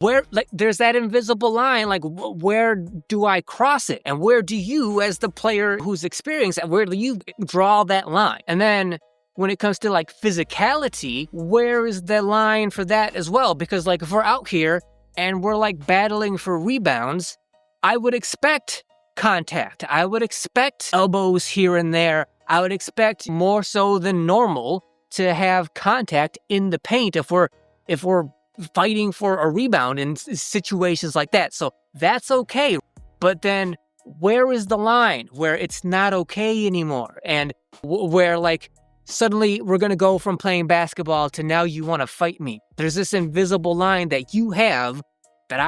where, like, there's that invisible line, like, where do I cross it? And where do you, as the player who's experienced it, where do you draw that line? And then when it comes to, like, physicality, where is the line for that as well? Because, like, if we're out here and we're, like, battling for rebounds, I would expect contact. I would expect elbows here and there. I would expect more so than normal to have contact in the paint if we're fighting for a rebound in situations like that. So that's okay. But then where is the line where it's not okay anymore? And where, like, suddenly we're going to go from playing basketball to now you want to fight me. There's this invisible line that you have that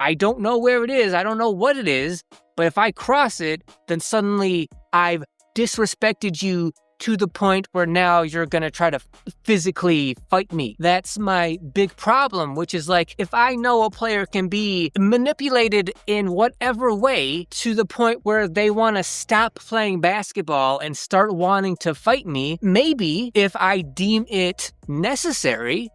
I don't know where it is. I don't know what it is. But if I cross it, then suddenly I've disrespected you to the point where now you're going to try to physically fight me. That's my big problem, which is, like, if I know a player can be manipulated in whatever way to the point where they want to stop playing basketball and start wanting to fight me, maybe if I deem it necessary,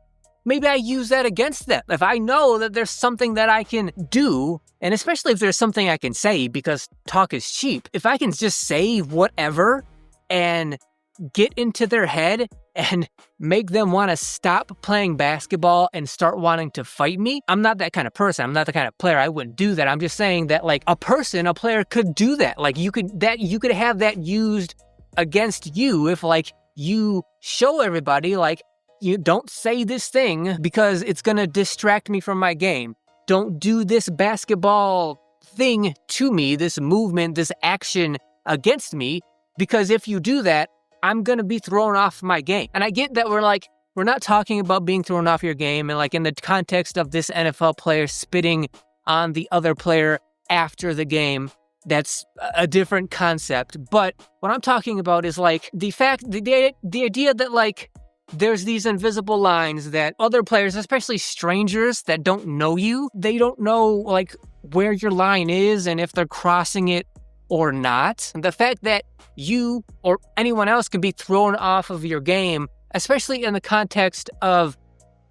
maybe I use that against them. If I know that there's something that I can do, and especially if there's something I can say, because talk is cheap, if I can just say whatever and get into their head and make them want to stop playing basketball and start wanting to fight me. I'm not that kind of person. I'm not the kind of player. I wouldn't do that. I'm just saying that, like, a player could do that. Like, you could have that used against you if, like, you show everybody, like, you don't say this thing because it's going to distract me from my game. Don't do this basketball thing to me, this movement, this action against me, because if you do that, I'm going to be thrown off my game. And I get that we're not talking about being thrown off your game and, like, in the context of this NFL player spitting on the other player after the game. That's a different concept. But what I'm talking about is, like, the idea that, like, there's these invisible lines that other players, especially strangers that don't know you, they don't know, like, where your line is and if they're crossing it or not. And the fact that you or anyone else can be thrown off of your game, especially in the context of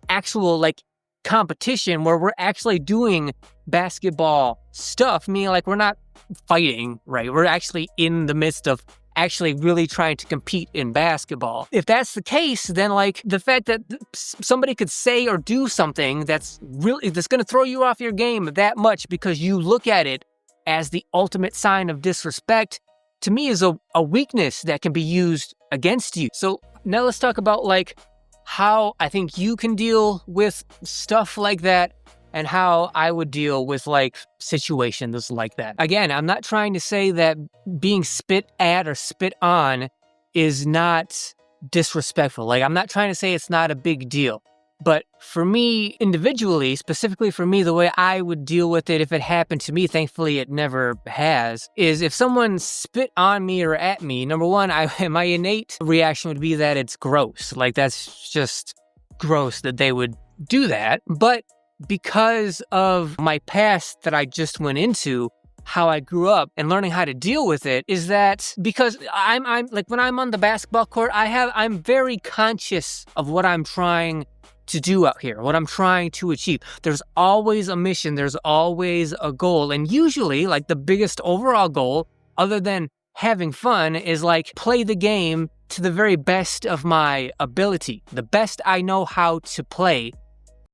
actual, like, competition where we're actually doing basketball stuff, meaning, like, we're not fighting, right? We're actually in the midst of actually really trying to compete in basketball. If that's the case, then, like, the fact that somebody could say or do something that's going to throw you off your game that much because you look at it as the ultimate sign of disrespect, to me is a weakness that can be used against you. So now let's talk about, like, how I think you can deal with stuff like that and how I would deal with, like, situations like that. Again, I'm not trying to say that being spit at or spit on is not disrespectful. Like, I'm not trying to say it's not a big deal. But for me, individually, specifically for me, the way I would deal with it if it happened to me, thankfully it never has, is if someone spit on me or at me, number one, my innate reaction would be that it's gross. Like, that's just gross that they would do that. But because of my past that I just went into, how I grew up and learning how to deal with it, is that because I'm like, when I'm on the basketball court, I'm very conscious of what I'm trying to do out here, what I'm trying to achieve. There's always a mission, there's always a goal. And usually, like, the biggest overall goal, other than having fun, is, like, play the game to the very best of my ability, the best I know how to play